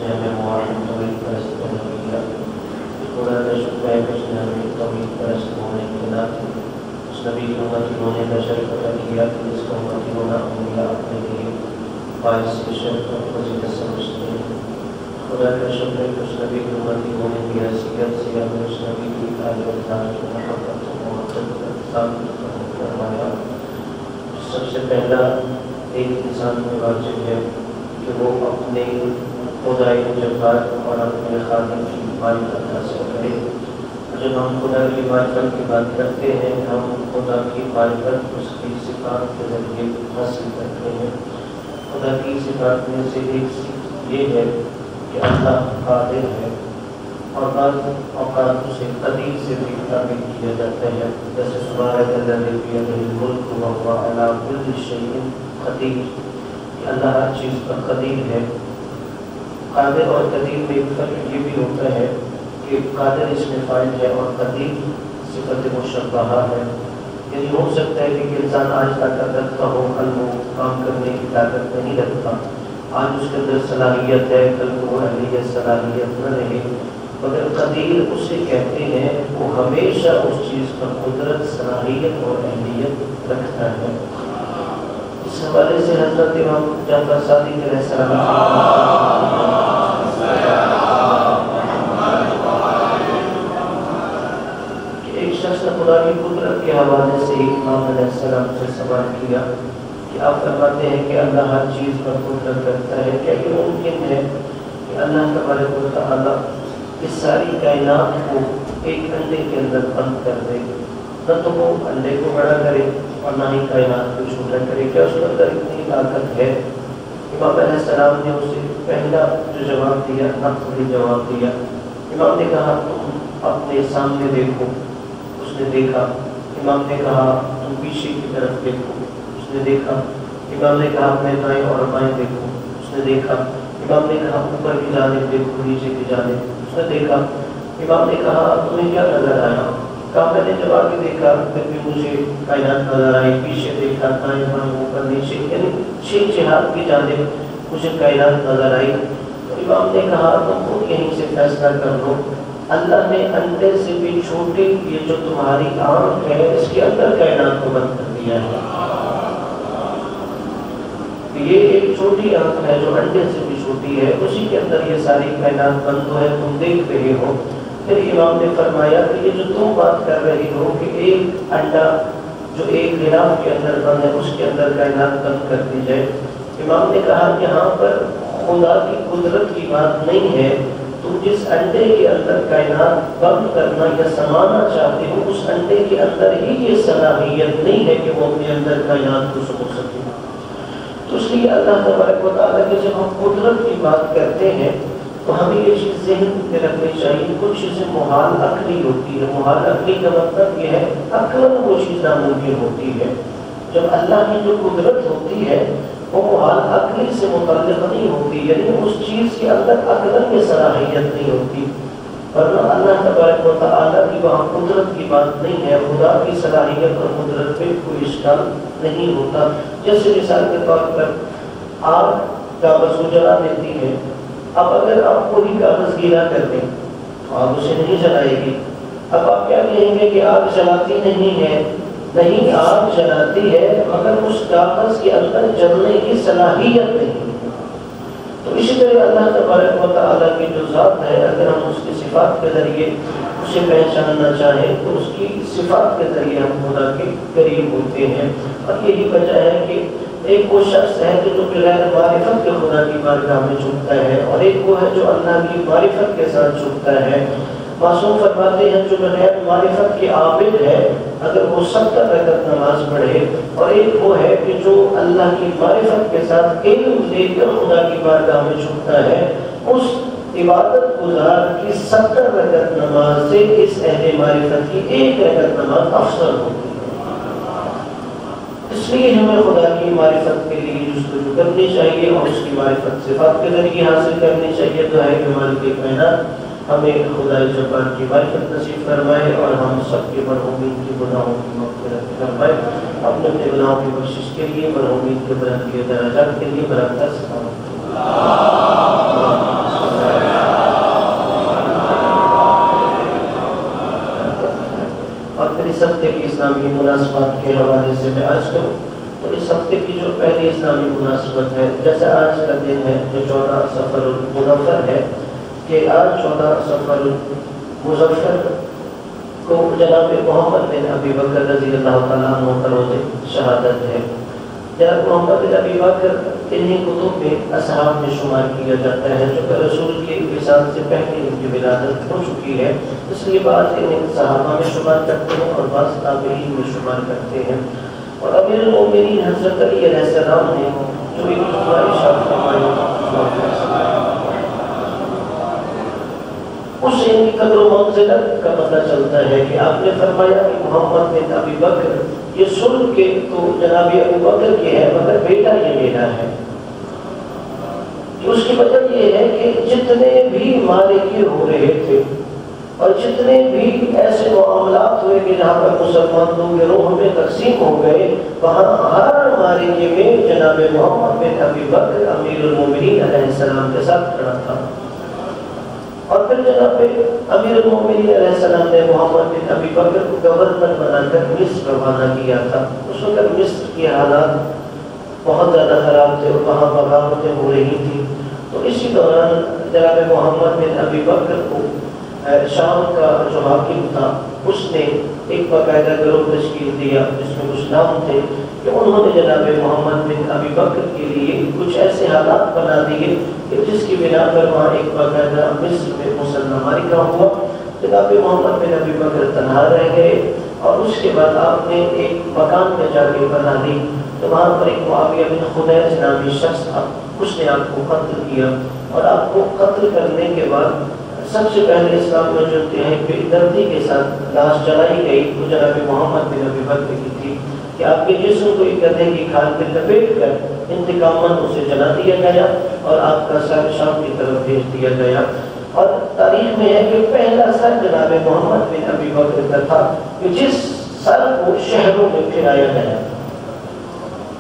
نے ہمیں موحد توحید پرست بنا دیا۔ خدا کا شکر ہے کہ اس نے ہمیں توحید پرست ہونے کے ناطے اس نبی کی امتی ہونے کا شرف عطا کیا کہ جس کا امتی ہونا انبیاء اپنے لیے باعث شرف اور فضیلت سمجھتے ہیں۔ خدا کا شکر ہے کہ اس نبی کی امتی ہونے کی حیثیت سے ہمیں اس نبی کی تعلیم و محبت و محبت ثابت فرمایا۔ سب سے پہلا ایک انسان کو واجب ہے کہ وہ اپنے خدائی جبار اور اپنے خالق کی معرفت حاصل کرے۔ جب ہم خدا کی معرفت کی بات کرتے ہیں ہم خدا کی معرفت اس کی صفات کے ذریعے حاصل کرتے ہیں۔ خدا کی صفات میں سے ایک صفت یہ ہے کہ اللہ قادر ہے، اور بعض اوقات اسے قدیر سے بھی تعبیر کیا جاتا ہے، جیسے سبحانہ الذی بیدہ الملک وہو علی کل شیء قدیر، کہ اللہ ہر چیز پر قدیر ہے۔ قادر اور قدیر میں ایک فرق یہ بھی ہوتا ہے کہ قادر اس میں فاعل ہے اور قدیر صفت مشبہہ ہے۔ یعنی ہو سکتا ہے کہ انسان آج طاقت رکھتا ہو، کل وہ کام کرنے کی طاقت نہیں رکھتا، آج اس کے اندر صلاحیت ہے، کل وہ اہلیت صلاحیت نہ رہے، مگر قدیر اسے کہتے ہیں وہ ہمیشہ اس چیز پر قدرت، صلاحیت اور اہلیت رکھتا ہے۔ اس حوالے سے حضرت امام جعفر صادق علیہ السلام کہ ایک شخص نے خدا کی قدرت کے حوالے سے امام علیہ السلام سے سوال کیا کہ آپ فرماتے ہیں کہ اللہ ہر چیز پر قدرت رکھتا ہے، کیا یہ ممکن ہے کہ اللہ تبارک و تعالیٰ اس ساری کائنات کو ایک انڈے کے اندر بند کر دے؟ نہ تو وہ انڈے کو بڑا کرے اور نہ ہی کائنات کو چھوٹا کرے، کیا اس کے اندر اتنی طاقت ہے؟ امام علیہ السلام نے اسے پہلا جو جواب دیا نقلی جواب دیا۔ امام نے کہا تم اپنے سامنے دیکھو، اس نے دیکھا۔ امام نے کہا تم پیچھے کی طرف دیکھو، اس نے دیکھا۔ امام نے کہا اپنے دائیں اور بائیں دیکھو، اس نے دیکھا۔ امام نے کہا اوپر کی جانب دیکھو، نیچے کی جانب، اس نے دیکھا۔ امام نے کہا تمہیں کیا نظر آیا؟ کہا میں نے جب آگے دیکھا پھر بھی مجھے کائنات نظر آئی، پیچھے دیکھا دائیں بائیں اوپر نیچے، یعنی چھ جہات کی جانب مجھے کائنات نظر آئی۔ تو امام نے کہا تم خود یہیں سے فیصلہ کر لو، اللہ نے انڈے سے بھی چھوٹی یہ جو تمہاری آنکھ ہے اس کے اندر کائنات کو بند کر دیا ہے۔ یہ ایک چھوٹی آنکھ ہے جو انڈے سے بھی چھوٹی ہے، اسی کے اندر یہ ساری کائنات بند ہے، تم دیکھ رہے ہو۔ پھر امام نے فرمایا کہ یہ جو تم بات کر رہی ہو کہ ایک انڈا جو ایک غلاف کے اندر بند ہے اس کے اندر کائنات بند کر دی جائے، امام نے کہا کہ یہاں پر خدا کی قدرت کی بات نہیں ہے، تم جس انڈے کے اندر کائنات بند کرنا یا سمانا چاہتے ہو اس انڈے کے اندر ہی یہ صلاحیت نہیں ہے کہ وہ اپنے اندر کائنات کو سمجھ سکے۔ تو اس لیے اللہ تبارک و تعالیٰ کی جب ہم قدرت کی بات کرتے ہیں تو ہمیں یہ چیز ذہن میں رکھنی چاہیے، کچھ چیزیں محال عقلی ہوتی ہے۔ محال عقلی کا مطلب یہ ہے عقلاً وہ چیز ناممکن ہوتی ہے۔ جب اللہ کی جو قدرت ہوتی ہے وہ محال عقلی سے متعلق نہیں ہوتی، یعنی اس چیز کے اندر عقلاً یہ صلاحیت نہیں ہوتی، ورنہ اللہ تبارک و تعالیٰ کی وہاں قدرت کی بات نہیں ہے، خدا کی صلاحیت اور قدرت پہ کوئی اشکال نہیں ہوتا۔ جیسے مثال کے طور پر آگ کاغذ کو جلا دیتی ہے، اب اگر آپ کوئی کاغذ گیلا کر دیں تو آگ اسے نہیں جلائے گی۔ اب آپ کیا کہیں گے کہ آگ جلاتی نہیں ہے؟ نہیں، آگ جلاتی ہے مگر اس کاغذ کے اندر جلنے کی صلاحیت نہیں۔ تو اسی طرح اللہ تبارک و تعالیٰ کی جو ذات ہے اگر ہم اس کی صفات کے ذریعے اسے پہچاننا چاہیں تو اس کی صفات کے ذریعے ہم خدا کے قریب ہوتے ہیں۔ اور یہی وجہ ہے کہ ایک وہ شخص ہے کہ جو بغیر معرفت کے خدا کی بارگاہ میں جھکتا ہے، اور ایک وہ ہے جو اللہ کی معرفت کے ساتھ جھکتا ہے۔ معصوم فرماتے ہیں جو بغیر معرفت کے عابد ہے اگر وہ 70 رکعت نماز پڑھے، اور ایک وہ ہے کہ جو اللہ کی معرفت کے ساتھ علم لے کر خدا کی بارگاہ میں جھکتا ہے، اس عبادت گزار کی 70 رکعت نماز سے اس اہل معرفت کی 1 رکعت نماز افضل ہوتی ہے۔ اس لیے ہمیں خدا کی معرفت کے لیے جستجو کرنی چاہیے اور اس کی معرفت صفات کے ذریعے حاصل کرنی چاہیے۔ تو ہے کہ مالک کائنات ہمیں خدا جبار کی معرفت نصیب فرمائے اور ہم سب کے مرحومین کے گناہوں کی مغفرت فرمائے، اپنے اپنے گناہوں کی بخشش کے لیے، مرحومین کے بلند درجات کے لیے برکت عطا فرمائے۔ اسلامی مناسبات کے حوالے سے میں عرض کروں تو اس ہفتے کی جو پہلی اسلامی مناسبت ہے، جیسے آج کا دن ہے جو 14 صفر المظفر ہے، کہ آج 14 صفر المظفر کو جناب محمد بن ابی بکر رضی اللہ تعالیٰ عنہ کا روز شہادت ہے۔ جناب محمد بن ابی بکر انہی کتب میں اصحاب میں شمار کیا جاتا ہے، جو کہ رسول کے وصال سے پہلے ان کی ولادت ہو چکی ہے، اس لیے بعض انہیں صحابہ میں شمار کرتے ہیں اور بعض تابعین میں شمار کرتے ہیں۔ اور امیر المومنین حضرت علی علیہ السلام نے جو ایک خطبہ ارشاد فرمایا، اس سے ان کی قدر و منزلت کا پتہ چلتا ہے کہ آپ نے فرمایا کہ محمد بن ابی بکر یہ صلب کے تو جناب ابو بکر کے ہے، مگر بیٹا یہ میرا ہے۔ اس کی وجہ یہ ہے کہ جتنے بھی معرکے ہو رہے تھے اور جتنے بھی ایسے معاملات ہوئے کہ جہاں پر مسلمان لوگ گروہ میں تقسیم ہو گئے، وہاں ہر معرکے میں جناب محمد بن ابی بکر امیر المومنین علیہ السلام کے ساتھ کھڑا تھا۔ اور پھر جناب امیر المومنین علیہ السلام نے محمد بن ابی بکر کو گورنر بنا کر مصر روانہ کیا تھا۔ اس وقت مصر کی حالات بہت زیادہ خراب تھے اور وہاں بغاوتیں ہو رہی تھیں، تو اسی دوران جناب محمد بن ابی بکر کو شام کا جو حاکم تھا اس نے ایک باقاعدہ گروہ تشکیل دیا جس میں کچھ نام تھے کہ انہوں نے جناب محمد بن ابی بکر کے لیے کچھ ایسے حالات بنا دیے کہ جس کی بنا پر وہاں ایک باقاعدہ مصر میں مسلح معرکہ ہوا۔ جناب محمد بن ابی بکر تنہا رہ گئے اور اس کے بعد آپ نے ایک مکان میں جا کے بنا دی، تو وہاں پر ایک معاویہ بن خدیج نامی شخص تھا، اس نے آپ کو قتل کیا، اور آپ کو قتل کرنے کے بعد سب سے پہلے اسلام میں جو بے دردی کے ساتھ لاش جلائی گئی وہ جناب محمد بن ابی بکر کی تھی کہ آپ کے جسم کو ایک گدھے کی کھال میں لپیٹ کر انتقاماً اسے جلا دیا گیا اور آپ کا سر شام کی طرف بھیج دیا گیا۔ اور تاریخ میں ہے کہ پہلا سر جناب محمد بن ابی بکر کا تھا کہ جس سر کو شہروں میں پھرایا گیا،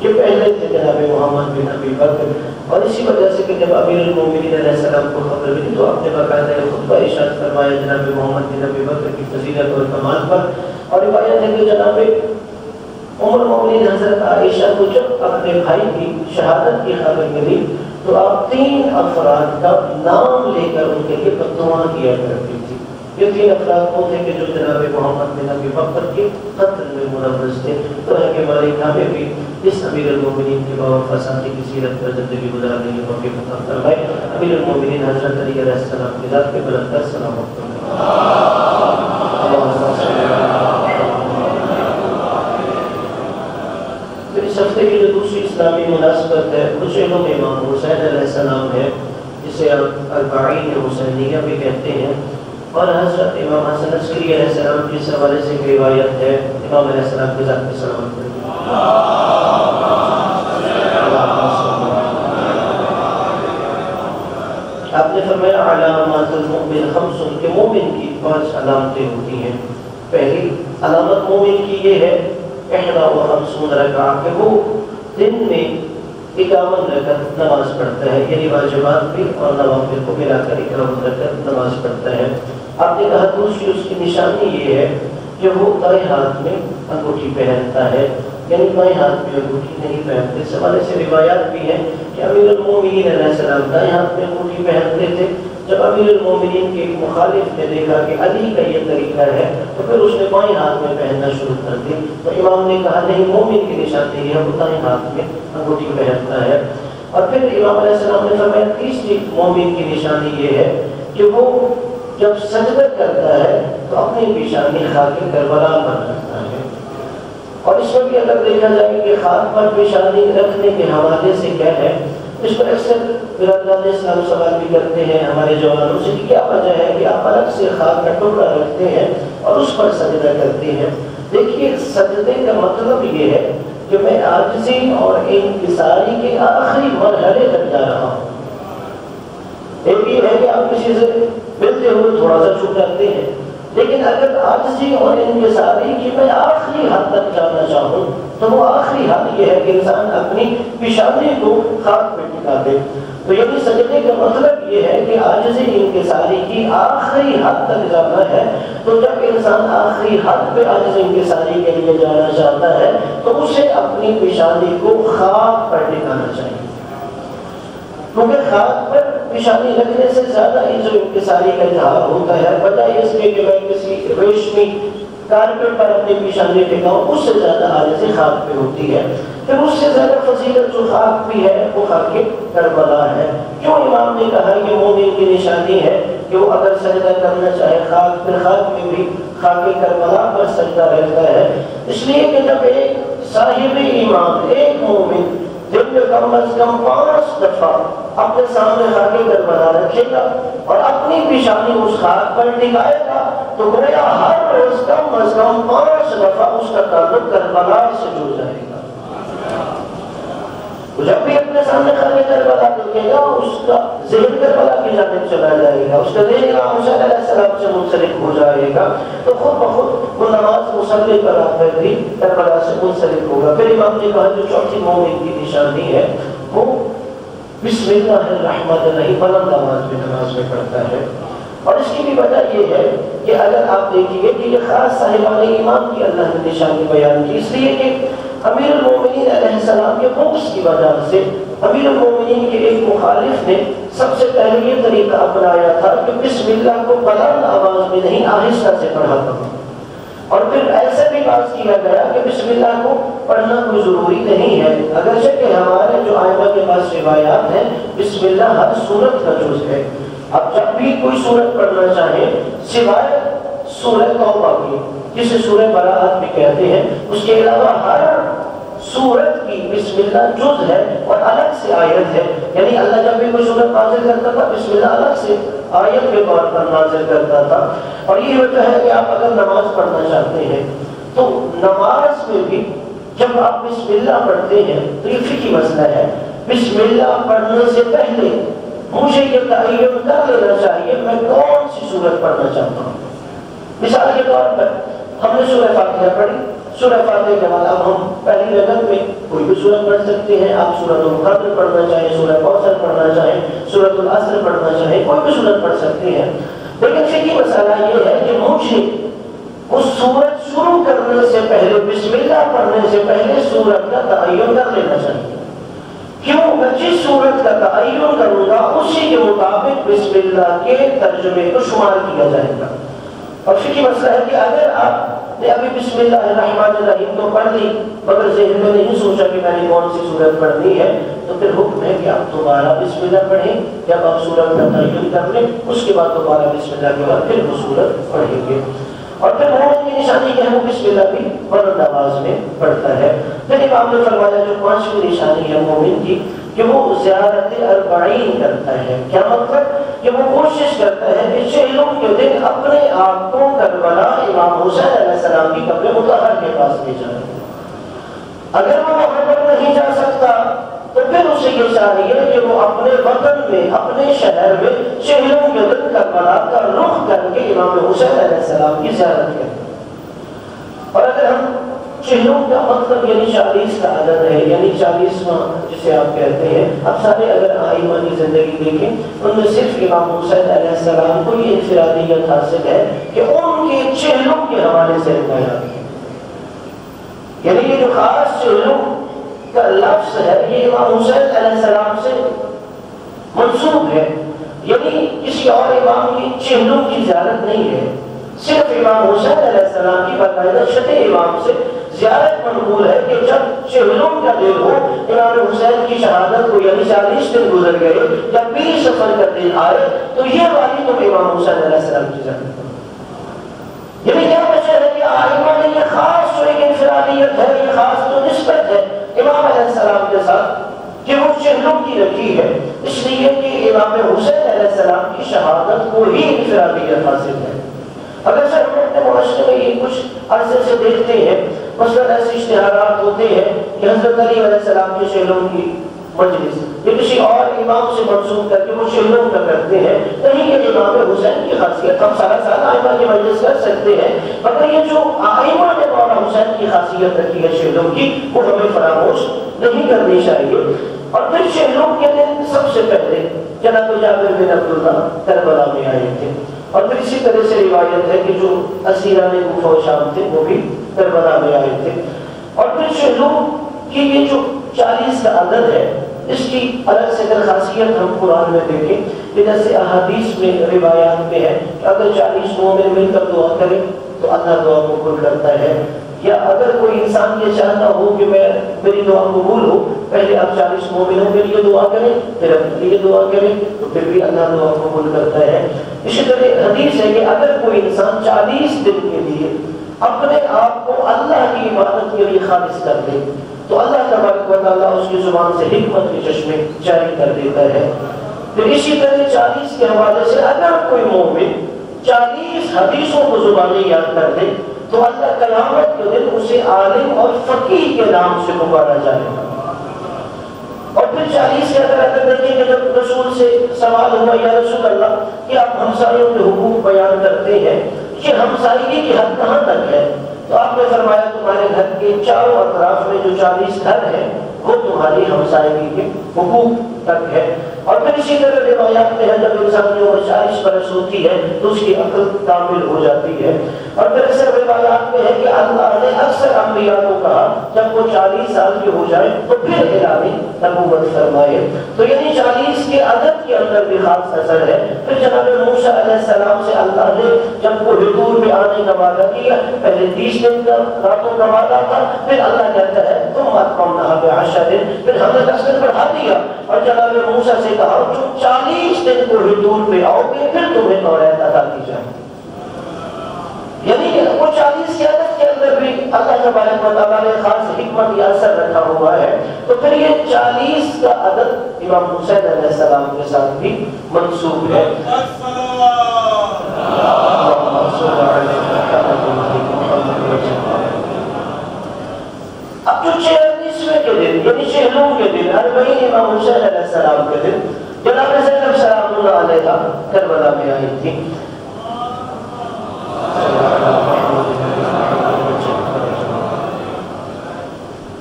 یہ پہلے تھے جناب محمد بن ابی بکر۔ اور اسی وجہ سے کہ جب امیر المومنین علیہ السلام کو خبر ملی تو آپ نے باقاعدہ خطبہ ارشاد فرمایا جناب محمد بن ابی بکر کی فضیلت اور کمال پر۔ اور روایت ہے کہ جناب ام المومنین حضرت عائشہ کو جب اپنے بھائی کی شہادت کی خبر ملی تو آپ 3 افراد کا نام لے کر ان کے لیے بددعا کیا کرتی تھی۔ یہ 3 افراد وہ تھے کہ جو جناب محمد بن ابی بکر کے قتل میں ملوث تھے، تو ہے کہ مالک ہمیں بھی اس امیر المومنین کے باوفا ساتھی کی سیرت پر زندگی گزارنے کی توفیق عطا فرمائے۔ امیر المومنین حضرت علی علیہ السلام کی ذات کے بلند پر سلام پھر اس ہفتے کی جو دوسری اسلامی مناسبت ہے وہ شہروں میں امام حسین علیہ السلام ہے، جسے آپ اربعین حسینیہ بھی کہتے ہیں، اور حضرت امام حسن عسکری علیہ السلام کی اس حوالے سے ایک روایت ہے، امام علیہ السلام کی ذات پہ سلام پڑھیں۔ آپ نے فرمایا علامات المؤمن خمس، کہ مومن کی 5 علامتیں ہوتی ہیں۔ پہلی علامت مومن کی یہ ہے 51 رکعہ، کہ وہ دن میں 51 رکعت نماز پڑھتا ہے، یعنی واجبات بھی اور نوافل کو ملا کر 51 رکعت نماز پڑھتا ہے۔ آپ نے کہا دوسری اس کی نشانی یہ ہے کہ وہ دائیں ہاتھ میں انگوٹھی پہنتا ہے، یعنی بائیں ہاتھ میں انگوٹھی نہیں پہنتے۔ اس حوالے سے روایات بھی ہیں کہ امیر المومنین علیہ السلام دائیں ہاتھ میں انگوٹھی پہنتے تھے۔ جب امیر المومنین کے ایک مخالف نے دیکھا کہ علی کا یہ طریقہ ہے تو پھر اس نے بائیں ہاتھ میں پہننا شروع کر دی، تو امام نے کہا نہیں، مومن کی نشانی ہے وہ دائیں ہاتھ میں انگوٹھی پہنتا ہے۔ اور پھر امام علیہ السلام نے فرمایا تیسری مومن کی نشانی یہ ہے کہ وہ جب سجدہ کرتا ہے تو اپنی پیشانی خاک کربلا پر رکھتا ہے۔ اور اس میں بھی اگر دیکھا جائے کہ خاک پر پیشانی رکھنے کے حوالے سے کیا ہے، اس پر اکثر برادران اسلام سوال بھی کرتے ہیں ہمارے جوانوں سے کہ کیا وجہ ہے کہ آپ الگ سے خاک کا ٹکڑا رکھتے ہیں اور اس پر سجدہ کرتے ہیں۔ دیکھیے سجدے کا مطلب یہ ہے کہ میں عاجزی اور انکساری کے آخری مرحلے تک جا رہا ہوں۔ ایک یہ ہے کہ آپ کسی سے ملتے ہوئے تھوڑا سا چھپ جاتے ہیں، لیکن اگر عاجزی اور انکساری کی میں آخری حد تک جانا چاہوں تو وہ آخری حد یہ ہے کہ انسان اپنی پیشانی کو خاک پہ ٹکا دے. تو یعنی سجدے کا مطلب یہ ہے کہ عاجزی انکساری کی آخری حد تک جانا ہے. تو جب انسان آخری حد پہ عاجزی انکساری کے لیے جانا چاہتا ہے تو اسے اپنی پیشانی کو خاک پر ٹکانا چاہیے، کیونکہ خاک پر پیشانی رکھنے سے زیادہ عجز و انکساری کا اظہار ہوتا ہے، بجائے اس کے کہ میں کسی ریشمی کارپیٹ پر اپنی پیشانی ٹکاؤں، اس سے زیادہ عاجزی خاک پہ ہوتی ہے. پھر اس سے زیادہ فضیلت جو خاک بھی ہے وہ خاک کربلا ہے. کیوں امام نے کہا کہ مومن کی نشانی ہے کہ وہ اگر سجدہ کرنا چاہے خاک، پھر خاک میں بھی خاک کربلا پر سجدہ رہتا ہے؟ اس لیے کہ جب ایک صاحب ایمان، ایک مومن دن میں کم از کم 5 دفعہ اپنے سامنے خاک کربلا رکھے گا اور اپنی پیشانی اس خاک پر ٹکائے گا تو گویا ہر روز کم از کم 5 دفعہ اس کا تعلق کربلا سے جڑ جائے گا. جب بھی اپنے سامنے خاک کربلا دیکھے گا اس کا ذہن کربلا کی جانب چلا جائے گا، اس کا ذہن امام حسین علیہ السلام سے منسلک ہو جائے گا، تو خود بخود وہ نماز مصلی پر آخر بھی کربلا سے منسلک ہوگا. پھر امام نے کہا جو چوتھی مومن کی نشانی ہے وہ بسم اللہ الرحمن الرحیم بلند آواز میں نماز میں پڑھتا ہے. اور اس کی بھی وجہ یہ ہے کہ اگر آپ دیکھیں گے کہ یہ خاص صاحبان ایمان کی اللہ نے نشانی بیان کی، اس لیے کہ امیر المومنین علیہ السلام کے بغض کی وجہ سے امیر المومنین کے ایک مخالف نے سب سے پہلے یہ طریقہ اپنایا تھا کہ بسم اللہ کو بلند آواز میں نہیں آہستہ سے پڑھا کرو. اور پھر ایسے بھی بات کیا گیا کہ بسم اللہ کو پڑھنا کوئی ضروری نہیں ہے، اگرچہ کہ ہمارے جو ائمہ کے پاس روایات ہیں بسم اللہ ہر سورت کا جز ہے. اب جب بھی کوئی سورت پڑھنا چاہے سوائے سورہ توبہ کی جسے سورہ براءت بھی کہتے ہیں، اس کے علاوہ ہر سورت کی بسم اللہ جز ہے اور الگ سے آیت ہے. یعنی اللہ جب بھی کوئی سورت نازل کرتا تھا بسم اللہ الگ سے آیت کے طور پر نازل کرتا تھا. اور یہ وجہ ہے کہ آپ اگر نماز پڑھنا چاہتے ہیں تو نماز میں بھی جب آپ بسم اللہ پڑھتے ہیں تو یہ فقہی مسئلہ ہے، بسم اللہ پڑھنے سے پہلے مجھے یہ تعین کر لینا چاہیے میں کون سی سورت پڑھنا چاہتا ہوں. مثال کے طور پر ہم نے سورہ فاتحہ پڑھی، سورہ فاتحہ کے بعد اب ہم پہلی رکعت میں کوئی بھی سورت پڑھ سکتے ہیں. آپ سورۃ القدر پڑھنا چاہیں، سورہ کوثر پڑھنا چاہیں، سورۃ العصر پڑھنا چاہیں، کوئی بھی سورت پڑھ سکتے ہیں. لیکن فقہی مسئلہ یہ ہے کہ مجھے اس سورت شروع کرنے سے پہلے بسم اللہ پڑھنے سے پہلے سورت کا تعین کر لینا چاہیے. کیوں؟ میں جس سورت کا تعین کروں گا اسی کے مطابق بسم اللہ کے ترجمے کو شمار کیا جائے گا. اور فقہی مسئلہ ہے کہ اگر آپ نے ابھی بسم اللہ الرحمن الرحیم تو پڑھ لی مگر ذہن میں نہیں سوچا کہ میں نے کون سی سورت پڑھنی ہے، تو پھر حکم ہے کہ آپ دوبارہ بسم اللہ پڑھیں. جب آپ سورت کا تعین کر لیں اس کے بعد دوبارہ بسم اللہ کے بعد پھر وہ سورت پڑھیں گے. اور پھر مومن کی نشانی کیا ہے؟ وہ بسم اللہ بھی بلند آواز میں پڑھتا ہے. پھر امام نے فرمایا جو 5ویں نشانی ہے مومن کی کہ وہ زیارت اربعین کرتا ہے. کیا مطلب؟ کہ وہ کوشش کرتا ہے کہ 6 کے دن اپنے آپ کو کربلا امام حسین علیہ السلام کی قبر مطہر کے پاس لے جائے. اگر وہ وہاں پر نہیں جا سکتا تو پھر اسے یہ چاہیے کہ وہ اپنے وطن میں اپنے شہر میں 6 کے دن کربلا کا رخ کر کے امام حسین علیہ السلام کی زیارت کرے. اور اگر ہم 6 کا مطلب یعنی 40 کا عدد ہے، یعنی 40واں جسے آپ کہتے ہیں. اب سارے اگر ائمہ کی زندگی دیکھیں ان میں صرف امام حسین علیہ السلام کو یہ انفرادیت حاصل ہے کہ ان کے 6 کے حوالے سے روایات ہیں. یعنی یہ جو خاص 6 کا لفظ ہے یہ امام حسین علیہ السلام سے منسوب ہے. یعنی کسی اور امام کی 6 کی زیارت نہیں ہے، صرف امام حسین علیہ السلام کی باقاعدہ چھٹے امام سے زیارت منقول ہے کہ جب 6 کا دن ہو امام حسین کی شہادت کو یعنی 40 دن گزر گئے، جب 20 سفر کا دن آئے تو یہ والی تم امام حسین علیہ السلام کی زیارت کرو. یعنی کیا وجہ ہے کہ ائمہ نے یہ خاص جو ایک انفرادیت ہے، یہ خاص جو نسبت ہے امام علیہ السلام کے ساتھ کہ وہ 6 کی رکھی ہے، اس لیے کہ امام حسین علیہ السلام کی شہادت کو ہی انفرادیت حاصل ہے. اگر سے ہم اپنے معاشرے میں یہ کچھ عرصے سے دیکھتے ہیں، مثلا ایسے اشتہارات ہوتے ہیں کہ حضرت علی علیہ السلام کے 6 کی مجلس یہ کسی اور امام سے منسوب کر کے وہ شیلوں کا کرتے ہیں، نہیں یہ امام حسین کی خاصیت، ہم سارا سال آئمہ کی مجلس کر سکتے ہیں، مگر یہ جو آئمہ نے مولانا حسین کی خاصیت رکھی ہے شیلوں کی، وہ ہمیں فراموش نہیں کرنی چاہیے۔ اور پھر شیلوں کے دن سب سے پہلے جناب جابر بن عبداللہ کربلا میں آئے تھے، اور پھر اسی طرح سے روایت ہے کہ جو اسیران کوفہ و شام تھے وہ بھی کربلا میں آئے تھے۔ اور پھر شیلوں کی یہ جو 40 کا عدد ہے، اس کی الگ سے اگر خاصیت ہم قرآن میں دیکھیں کہ جیسے احادیث میں روایات میں ہے کہ اگر 40 مومن مل کر دعا کرے تو اللہ دعا قبول کرتا ہے، یا اگر کوئی انسان یہ چاہتا ہو کہ میری دعا قبول ہو، پہلے آپ 40 مومنوں کے لیے دعا کریں پھر اپنے لیے دعا کریں تو پھر بھی اللہ دعا قبول کرتا ہے۔ اسی طرح حدیث ہے کہ اگر کوئی انسان 40 دن کے لیے اپنے آپ کو اللہ کی عبادت کے لیے خالص کر دے تو اللہ تبارک و تعالیٰ اس کی زبان سے حکمت کے چشمے جاری کر دیتا ہے۔ پھر اسی طرح 40 کے حوالے سے اگر کوئی مومن 40 حدیثوں کو زبانیں یاد کر دے تو اللہ قیامت کے دن اسے عالم اور فقیہ کے نام سے پکارا جائے گا۔ اور پھر 40 کے اگر دیکھیں کہ جب رسول سے سوال ہوا یا رسول اللہ کہ آپ ہمسایوں کے حقوق بیان کرتے ہیں کہ ہمسائیگی کی حد کہاں تک ہے، تو آپ نے فرمایا تمہارے گھر کے چاروں اطراف میں جو 40 گھر ہیں وہ تمہاری ہمسائیگی کے حقوق تک ہے۔ اور پھر اسی طرح روایات میں ہے جب انسان کی عمر 40 برس ہوتی ہے تو اس کی عقل کامل ہو جاتی ہے۔ اور پھر ایسے روایات میں ہے کہ اللہ نے اکثر انبیاء کو کہا جب وہ 40 سال کے ہو جائے تو پھر اعلان نبوت فرمائے، تو یعنی 40 کے عدد کے اندر بھی خاص اثر ہے۔ پھر جناب موسیٰ علیہ السلام سے اللہ نے جب وہ حضور میں آنے کا وعدہ کیا، پہلے 30 دن کا راتوں کا وعدہ تھا، پھر اللہ کہتا ہے تم اتممناھا بعشر، پھر ہم نے 10 دن بڑھا دیا، اور جناب موسیٰ سے کہا جو 40 دن کو حضور پہ آؤ گے پھر تمہیں توریت عطا کی جائے۔ یعنی وہ 40 کے عدد کے اندر بھی اللہ تبارک و تعالیٰ نے خاص حکمت یا اثر رکھا ہوا ہے۔ تو پھر یہ 40 کا عدد امام حسین علیہ السلام کے ساتھ بھی منسوب ہے۔ اب جو 46ویں کے دن یعنی شہلوں کے دن، اربعین امام حسین علیہ السلام کے دن، جناب زینب سلام اللہ علیہا کربلا میں آئی تھی۔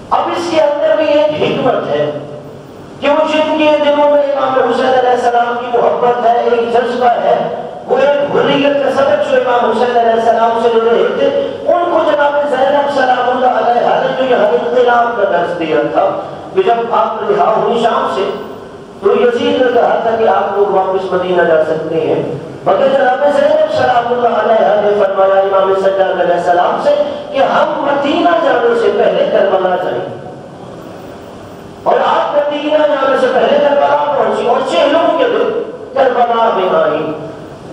اب اس کے اندر بھی ایک حکمت ہے کہ وہ جن کے دلوں میں امام حسین علیہ السلام کی محبت ہے، ایک جذبہ ہے، وہ ایک حریت کا سبق جو امام حسین علیہ السلام سے لے رہے تھے، ان کو جناب زینب سلام اللہ علیہا نے جو یہاں انقلاب کا درس دیا تھا کہ جب آپ رہا ہوئی شام سے تو یزید نے کہا تھا کہ آپ لوگ واپس مدینہ جا سکتے ہیں، مگر جناب زینب سلام اللہ علیہا نے فرمایا امام سجاد علیہ السلام سے کہ ہم مدینہ جانے سے پہلے کربلا جائیں، اور آپ مدینہ جانے سے پہلے کربلا پہنچی اور شہلوں کے دن کربلا میں آئی۔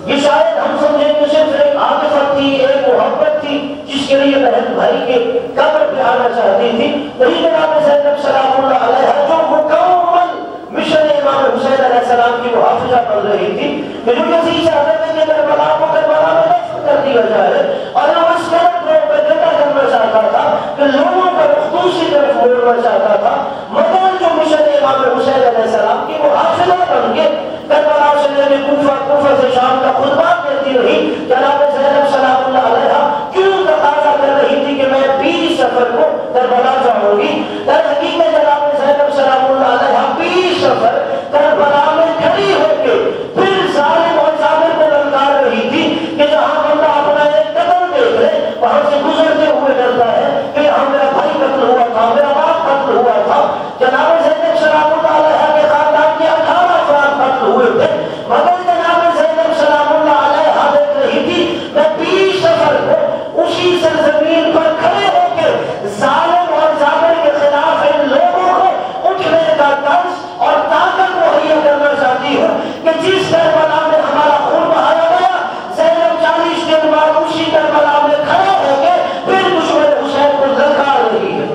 یہ شاید ہم سمجھیں کہ صرف ایک عاطفت تھی، ایک محبت تھی جس کے لیے بہن بھائی کے قبر پہ آنا چاہتی تھی، وہی جناب زینب سلام اللہ علیہا جو مکمل مشن امام حسین علیہ السلام کی محافظہ کر رہی تھی کہ جو کسی چاہتے تھے کہ کربلا کو کربلا میں دفن کر دیا جائے، اور وہ اس طرح لوگوں پہ جگہ کرنا چاہتا تھا کہ لوگوں کا رخ دوسری طرف موڑنا چاہتا تھا، مگر جو مشن امام حسین علیہ السلام کی محافظہ بن کے کربلا سے لے کے کوفہ سے شام کا خطبات دیتی رہی، جناب زینب سلام اللہ علیہا کیوں تقاضا کر رہی تھی کہ میں 20 سفر کو کربلا جاؤں گی؟ در حقیقت جناب زینب سلام اللہ علیہا 20 سفر کربلا میں کھڑی ہو کے پھر ظالم اور جابر کو للکار رہی تھی کہ جہاں بندہ اپنا ایک قدم دیکھ لے وہاں سے گزرتے ہوئے ڈرتا ہے کہ ہاں میرا بھائی قتل ہوا تھا، میرا باپ قتل ہوا تھا۔ جناب زینب سلام اللہ علیہا کے خاندان کے 18 افراد قتل ہوئے تھے، مگر جناب زینب سلام اللہ علیہا دیکھ رہی تھی میں 20 سفر کو اسی سرزمین پر کھڑے ہو کے ظالم اور جابر کے خلاف ان لوگوں کو اٹھنے کا طرز اور طاقت مہیا کرنا چاہتی ہوں کہ جس کربلا میں ہمارا خون بہایا گیا، زینب 40 دن بعد اسی کربلا میں کھڑے ہو کے پھر دشمن حسین کو للکار رہی ہے۔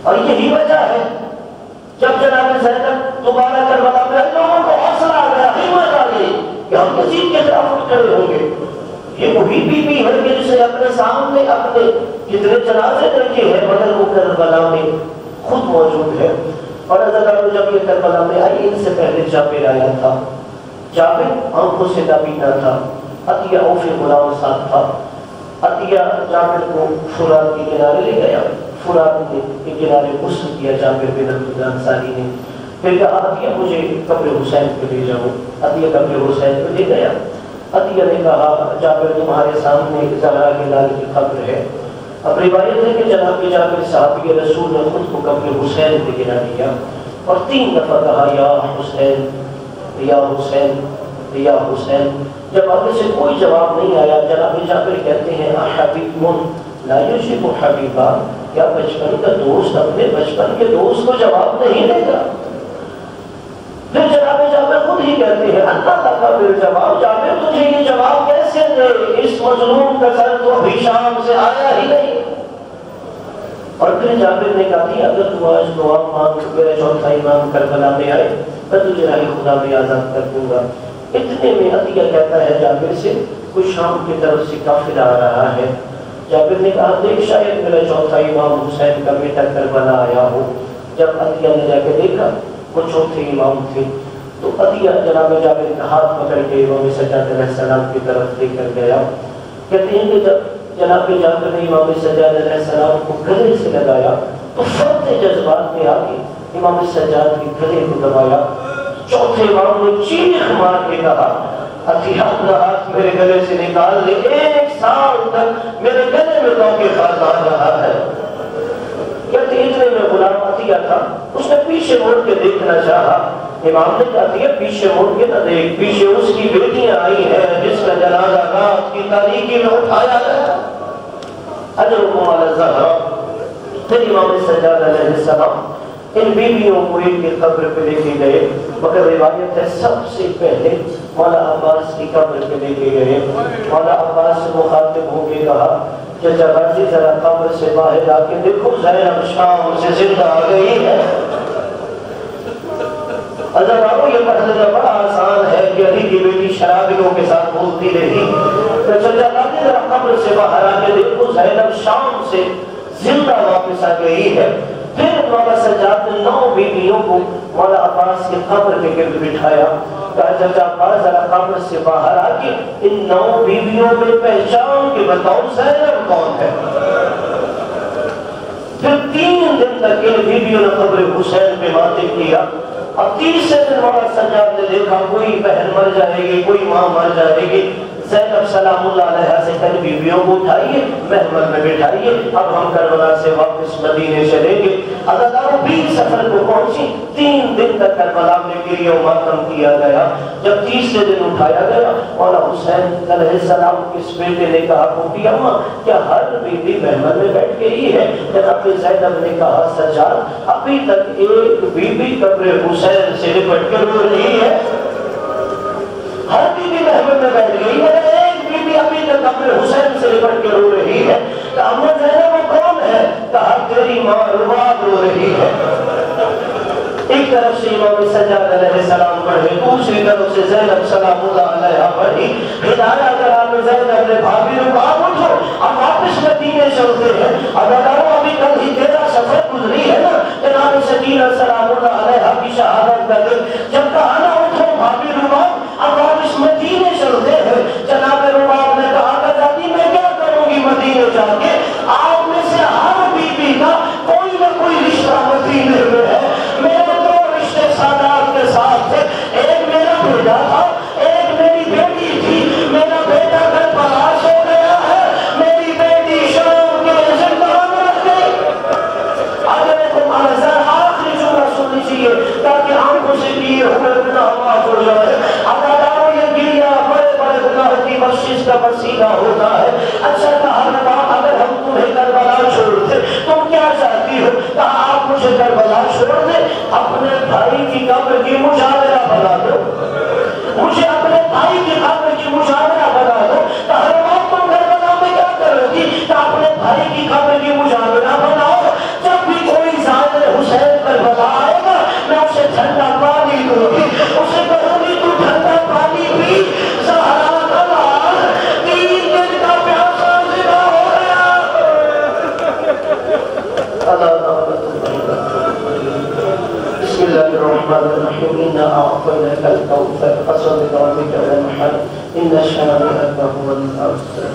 اور یہی وجہ ہے جب جناب زینب دوبارہ کربلا میں لوگوں کو حوصلہ آ گیا، ہمت آ گئی کہ ہم یزید کے خلاف اٹھ کھڑے ہوں گے۔ یہ وہی بی بی ہے کہ جسے اپنے سامنے اپنے کتنے جنازے رکھے ہیں مگر وہ کربلا میں خود موجود ہے. اور حضرت جب یہ کربلا میں آئی ان سے پہلے جابر آیا تھا. جابر آنکھوں سے نابینا تھا. عطیہ اوف غلام ساتھ تھا. عطیہ جابر کو فرات کے کنارے لے گیا. فرات کے کنارے غسل کیا جابر بن عبداللہ انصاری نے. پھر کہا عطیہ مجھے قبر حسین پہ لے جاؤ. عطیہ قبر حسین پہ لے گیا. عطیہ نے کہا جابر تمہارے سامنے زہرا کے لال کی قبر ہے. اب روایت ہے کہ جناب جابر صحابی رسول نے خود کو قبر حسین پہ گرا دیا اور 3 دفعہ کہا یا حسین یا حسین یا حسین. جب آگے سے کوئی جواب نہیں آیا جناب جابر کہتے ہیں حبیب لا یشب حبیبا، کیا بچپن کا دوست اپنے بچپن کے دوست کو جواب نہیں دے گا؟ پھر جناب جابر خود ہی کہتے ہیں اللہ تعالیٰ پھر جواب جابر تجھے یہ جواب کیسے دے؟ اس مظلوم کا سر تو ابھی شام سے آیا ہی نہیں. اور پھر جابر نے کہا کہ اگر تو آج دعا مانگ میرا چوتھا امام کربلا میں آئے میں تجھے راہ خدا میں آزاد کر دوں گا. اتنے میں عطیہ کہتا ہے جابر سے کوئی شام کی طرف سے کافر آ رہا ہے. جابر نے کہا دیکھ شاید میرا چوتھا امام حسین کا بیٹا کربلا آیا ہو. جب عطیہ نے جا کے دیکھا وہ چوتھے امام تھے تو عطیہ جناب جابر کا ہاتھ پکڑ کے امام سجاد علیہ السلام کی طرف لے کر گیا. کہتے ہیں کہ جب جناب جابر نے امام سجاد علیہ السلام کو گلے سے لگایا تو فرد جذبات میں آ کے امام سجاد کے گلے کو دبایا. چوتھے امام نے چیخ مار کے کہا عطیہ اپنا ہاتھ میرے گلے سے نکال لے، 1 سال تک میرے گلے میں تو کے خاص آ رہا ہے. کہتے اتنے میں غلام عطیہ تھا، اس نے پیچھے مڑ کے دیکھنا چاہا. امام نے کہا عطیہ پیچھے مڑ کے نہ دیکھ، پیچھے اس کی بیٹیاں آئی ہیں جس کا جنازہ رات کی تاریکی میں اٹھایا گیا. اجرکم علی الزہرا. پھر امام سجاد علیہ السلام ان بیویوں کو ایک کی قبر پہ لے کے گئے، مگر روایت ہے سب سے پہلے مولا عباس کی قبر پہ لے کے گئے. مولا عباس سے مخاطب ہو کے کہا کہ جبازی ذرا قبر سے باہر آ کے دیکھو زینب شام سے زندہ آ گئی ہے. حضرت یہ پڑھنا بڑا آسان ہے کہ علی کی بیٹی شرابیوں کے ساتھ بولتی رہی. تو جبازی ذرا قبر سے باہر آ کے دیکھو زینب شام سے زندہ واپس آ گئی ہے. پھر مولا سجاد نے 9 بیویوں کو مولا عباس کی قبر کے گرد بٹھایا. کہا جب عباس ذرا قبر سے باہر آ کے ان 9 بیویوں میں پہچان کے بتاؤ زینب کون ہے. پھر 3 دن تک ان بیویوں نے قبر حسین پہ باتیں کیا. اب 30 دن مولا سجاد نے دیکھا کوئی بہن مر جائے گی کوئی ماں مر جائے گی. زینب سلام اللہ علیہ سے کل بیویوں کو اٹھائیے محمل میں بٹھائیے، اب ہم کربلا سے واپس مدینے چلیں گے. عزاداروں 20 سفر کو پہنچی. 3 دن تک کربلا میں گریہ و ماتم کیا گیا. جب 30 دن اٹھایا گیا مولا حسین علیہ السلام کے اس بیٹے نے کہا کہ اماں کیا ہر بیٹی محمل میں بیٹھ گئی ہے؟ جناب زینب نے کہا سجاد ابھی تک ایک بیوی قبر حسین سے لپٹ کے رو رہی ہے. ہر بیوی محمل میں بیٹھ گئی ہے، ایک بیوی ابھی تک قبر حسین سے لپٹ کے رو رہی ہے. کہا اماں زینب وہ کون ہے؟ کہا تیری ماں رباب رو رہی ہے. ایک طرف سے امام سجاد علیہ السلام پڑھے، دوسری طرف سے زینب سلام اللہ علیہ پڑھی. ہدایہ کرام زینب نے بھابی رباب اٹھو اب واپس مدینے چلتے ہیں. عزاداروں ابھی کل ہی 13 سفر گزری ہے نا جناب سکینہ سلام اللہ علیہ کی شہادت کا دن. جب کہا نا اٹھو بھابی رباب اب واپس مدینے چلتے ہیں. جناب رباب نے کہا کہ دادی میں کیا کروں گی مدینے جا کے؟ آپ میں سے ہر بیوی کا کوئی نہ کوئی رشتہ مدینے میں ہے. میرے 2 رشتے سادات کے ساتھ تھے، ایک میرا بیٹا تھا ایک میری بیٹی تھی. میرا بیٹا کربلا سو گیا ہے، میری بیٹی شام کے زندان رکھ گئی. اگر تمہارا ذرا آخری جملہ سن لیجیے تاکہ آنکھوں سے کیے ہوئے گناہ معاف ہو جائے. عزاداروں یہ گریا بڑے بڑے گناہ کی بخشش کا وسیلہ ہوتا ہے. اچھا کہا رباب اگر ہم تمہیں کربلا چھوڑ دیں تم کیا چاہتی ہو؟ کہا آپ مجھے کربلا چھوڑ دیں، اپنے بھائی کی قبر کی مجاورہ بنا دو، مجھے اپنے بھائی کی قبر کی مجاورہ بنا دو. کہا رباب تم کربلا میں کیا کرو گی؟ کہا اپنے بھائی کی قبر کی مجاورہ بناؤ. جب بھی کوئی زائر حسین کربلا آئے گا میں اسے ٹھنڈا پانی دوں گی، اسے کہوں گی تو ٹھنڈا پانی پی. زہرا کا لال 3 دن کا پیاسا زندہ ہو گیا. اللہ إنا أعطيناك الكوثر فصل لربك وانحر إن شانئك هو الأبتر.